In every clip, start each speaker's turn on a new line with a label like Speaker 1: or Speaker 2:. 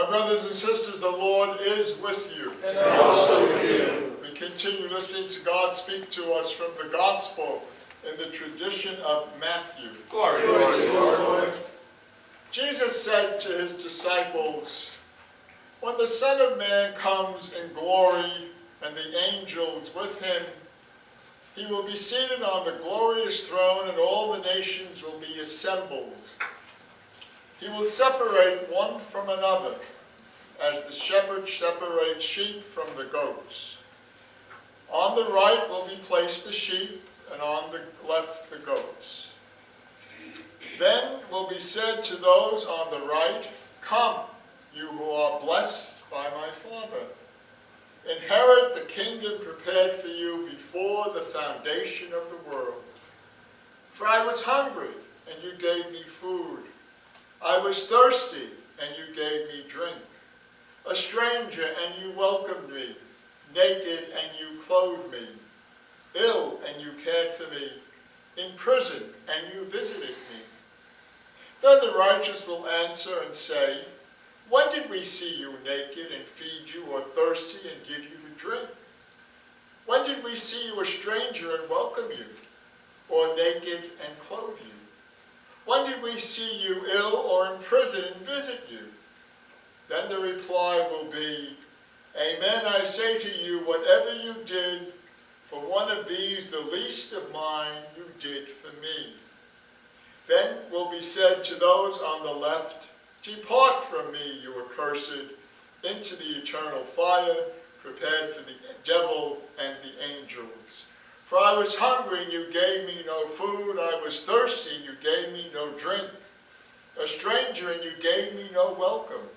Speaker 1: My brothers and sisters, the Lord is with you.
Speaker 2: And also with you.
Speaker 1: We continue listening to God speak to us from the Gospel in the tradition of Matthew.
Speaker 2: Glory to you, Lord.
Speaker 1: Jesus said to his disciples, "When the Son of Man comes in glory and the angels with him, he will be seated on the glorious throne, and all the nations will be assembled. He will separate one from another, as the shepherd separates sheep from the goats. On the right will be placed the sheep, and on the left the goats. Then will be said to those on the right, 'Come, you who are blessed by my Father. Inherit the kingdom prepared for you before the foundation of the world. For I was hungry, and you gave me food. I was thirsty, and you gave me drink. A stranger, and you welcomed me. Naked, and you clothed me. Ill, and you cared for me. In prison, and you visited me.' Then the righteous will answer and say, 'When did we see you naked and feed you, or thirsty and give you to drink? When did we see you a stranger and welcome you, or naked and clothe you? When did we see you ill or in prison and visit you?' Then the reply will be, 'Amen, I say to you, whatever you did for one of these, the least of mine, you did for me.' Then will be said to those on the left, 'Depart from me, you accursed, into the eternal fire, prepared for the devil and the angels. For I was hungry, and you gave me no food. I was thirsty, and you gave me no drink. A stranger, and you gave me no welcome.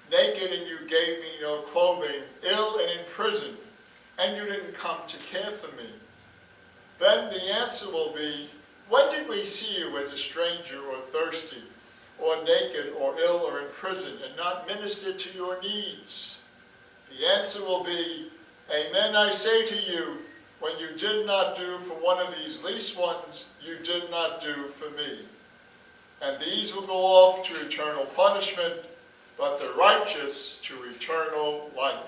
Speaker 1: Naked, and you gave me no clothing. Ill and in prison, and you didn't come to care for me.' Then the answer will be, 'When did we see you as a stranger or thirsty, or naked or ill or in prison, and not minister to your needs?' The answer will be, 'Amen, I say to you, when you did not do for one of these least ones, you did not do for me.' And these will go off to eternal punishment, but the righteous to eternal life."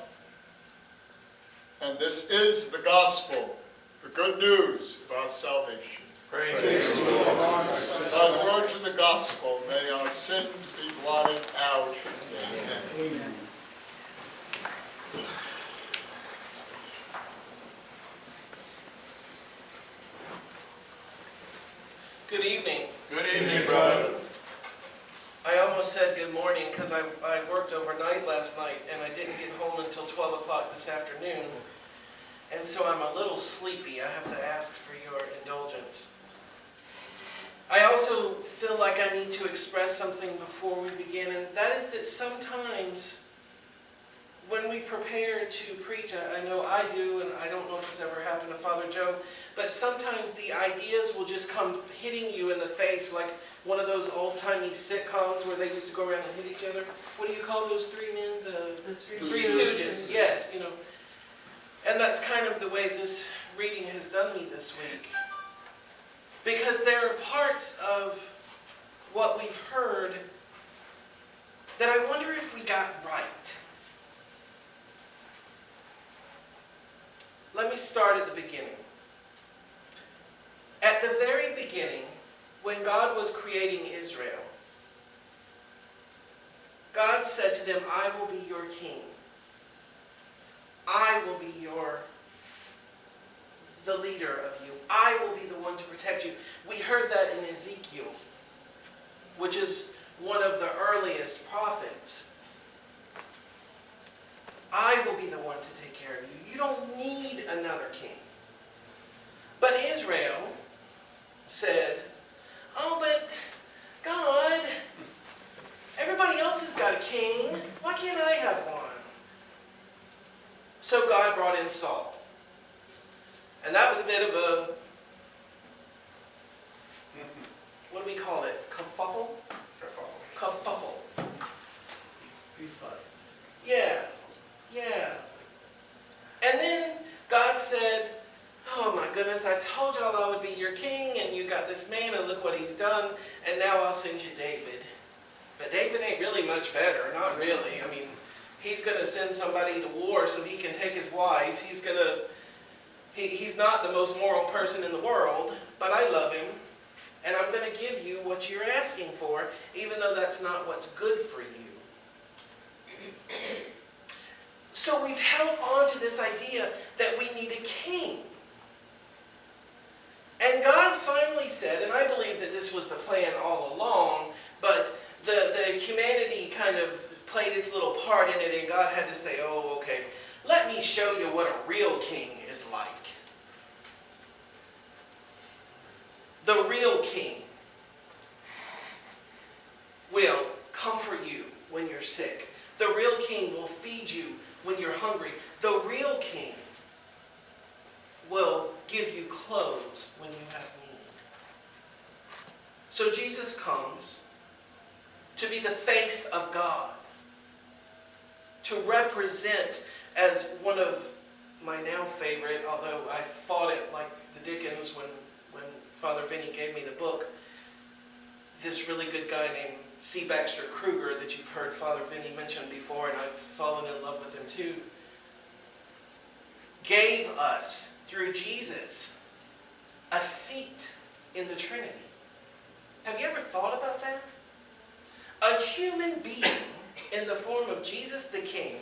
Speaker 1: And this is the gospel, the good news of our salvation.
Speaker 2: Praise the Lord.
Speaker 1: By the words of the gospel, may our sins be blotted out. Amen.
Speaker 3: Amen.
Speaker 4: Good evening.
Speaker 2: Good evening, brother.
Speaker 4: I almost said good morning because I worked overnight last night and I didn't get home until 12 o'clock this afternoon. And so I'm a little sleepy. I have to ask for your indulgence. I also feel like I need to express something before we begin, and that is that sometimes when we prepare to preach, I know I do, and I don't know if it's ever happened to Father Joe, but sometimes the ideas will just come hitting you in the face like one of those old-timey sitcoms where they used to go around and hit each other. What do you call those three men? The Three Stooges. Yes, you know. And that's kind of the way this reading has done me this week. Because there are parts of what we've heard that I wonder if we got right. Let me start at the beginning. At the very beginning, when God was creating Israel, God said to them, "I will be your king. I will be the leader of you. I will be the one to protect you." We heard that in Ezekiel, which is one of the earliest prophets. I will be the one to take care of you. You don't need another king. But Israel said, "Oh, but God, everybody else has got a king. Why can't I have one?" So God brought in Saul. And that was a bit of a, what do we call it? Kerfuffle? Kerfuffle. Yeah. And then God said, "Oh my goodness, I told y'all I would be your king, and you got this man, and look what he's done, and now I'll send you David." But David David ain't really much better, not really. I mean, he's going to send somebody to war so he can take his wife. He's not the most moral person in the world, but I love him. And I'm going to give you what you're asking for, even though that's not what's good for you. So we've held on to this idea that we need a king. And God finally said, and I believe that this was the plan all along, but the humanity kind of played its little part in it, and God had to say, oh, okay, let me show you what a real king is like. The real king will comfort you when you're sick. The real king will feed you when you're hungry. The real king will give you clothes when you have need. So Jesus comes to be the face of God, to represent, as one of my now favorite, although I fought it like the Dickens when Father Vinny gave me the book, this really good guy named C. Baxter Kruger that you've heard Father Vinny mention before, and I've fallen in love with him too, gave us, through Jesus, a seat in the Trinity. Have you ever thought about that? A human being in the form of Jesus the King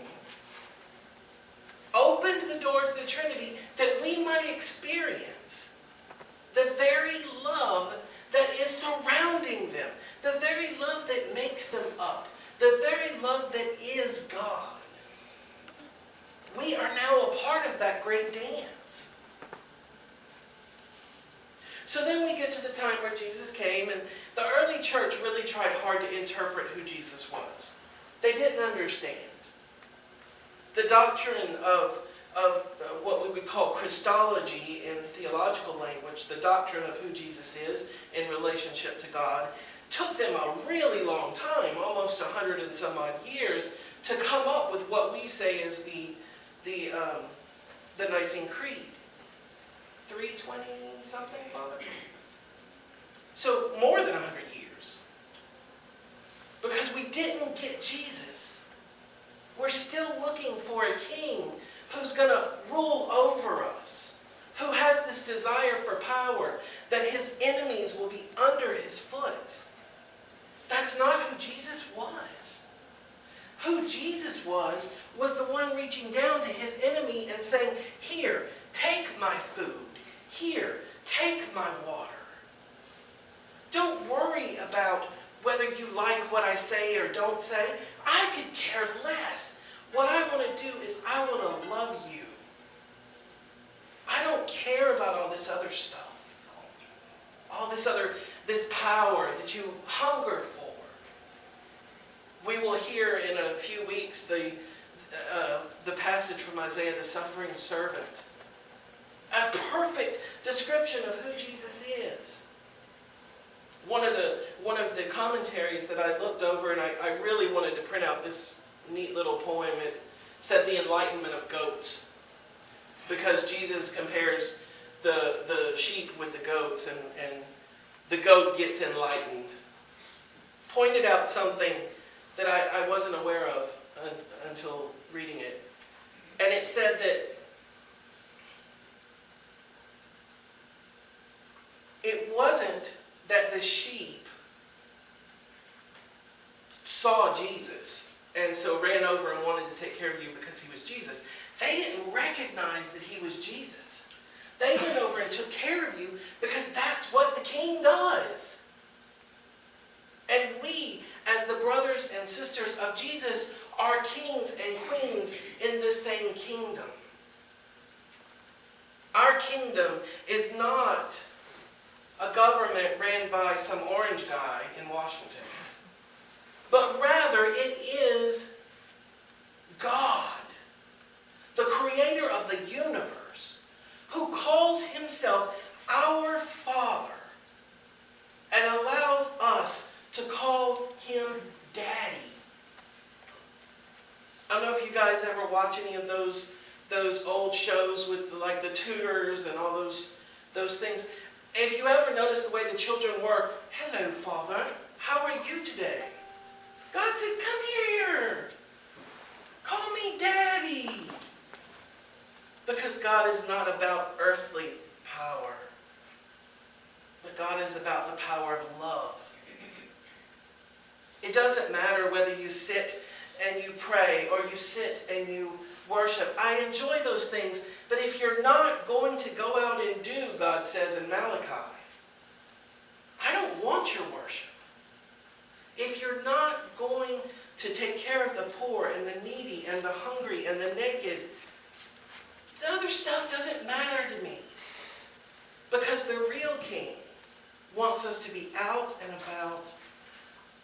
Speaker 4: opened the doors to the Trinity that we might experience the very love that is surrounding them, the very love that makes them up, the very love that is God. We are now a part of that great dance. So then we get to the time where Jesus came, and the early church really tried hard to interpret who Jesus was. They didn't understand. The doctrine of what we would call Christology in theological language, the doctrine of who Jesus is in relationship to God, took them a really long time, almost 100 and some odd years, to come up with what we say is the Nicene Creed. 320 something, Father? So more than 100 years. Because we didn't get Jesus. We're still looking for a king who's going to rule over us, who has this desire for power, that his enemies will be under his foot. That's not who Jesus was. Who Jesus was the one reaching down to his enemy and saying, here, take my food. Here, take my water. Don't worry about whether you like what I say or don't say. I could care less. What I want to do is I want to love you. I don't care about all this other stuff. All this power that you hunger for. We will hear in a few weeks the passage from Isaiah, the suffering servant. A perfect description of who Jesus is. One of the commentaries that I looked over, and I really wanted to print out this neat little poem. It said the enlightenment of goats, because Jesus compares the sheep with the goats, and the goat gets enlightened. Pointed out something that I wasn't aware of until reading it. And it said that it wasn't that the sheep saw Jesus and so ran over and wanted to take care of you because he was Jesus. They didn't recognize that he was Jesus. They went over and took care of you because that's what the king does. And we, as the brothers and sisters of Jesus, are kings and queens in the same kingdom. Our kingdom is not a government ran by some orange guy in Washington, but rather it is God, the creator of the universe, who calls himself our Father and allows us to call him Daddy. I don't know if you guys ever watch any of those old shows with like the Tudors and all those things. If you ever notice the way the children were, hello, Father, how are you today? God said, come here. Call me Daddy. Because God is not about earthly power, but God is about the power of love. It doesn't matter whether you sit and you pray or you sit and you worship. I enjoy those things, but if you're not going to go out and do, God says in Malachi, I don't want your worship. If you're not going to take care of the poor and the needy and the hungry and the naked, the other stuff doesn't matter to me. Because the real King wants us to be out and about,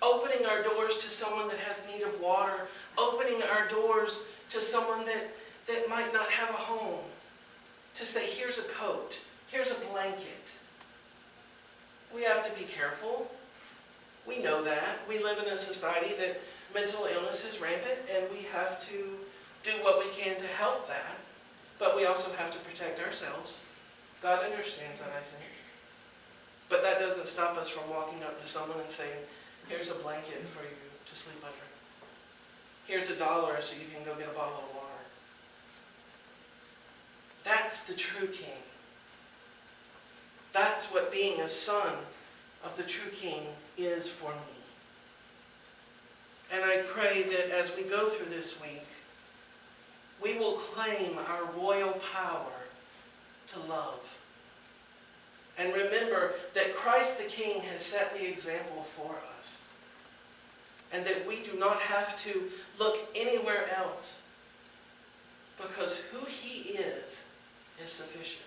Speaker 4: opening our doors to someone that has need of water, opening our doors to someone that might not have a home, to say, here's a coat, here's a blanket. We have to be careful. We know that. We live in a society that mental illness is rampant, and we have to do what we can to help that. But we also have to protect ourselves. God understands that, I think. But that doesn't stop us from walking up to someone and saying, here's a blanket for you to sleep under. Here's $1 so you can go get a bottle of water. That's the true King. That's what being a son of the true King is for me. And I pray that as we go through this week, we will claim our royal power to love. And remember that Christ the King has set the example for us. And that we do not have to look anywhere else. Because who he is sufficient.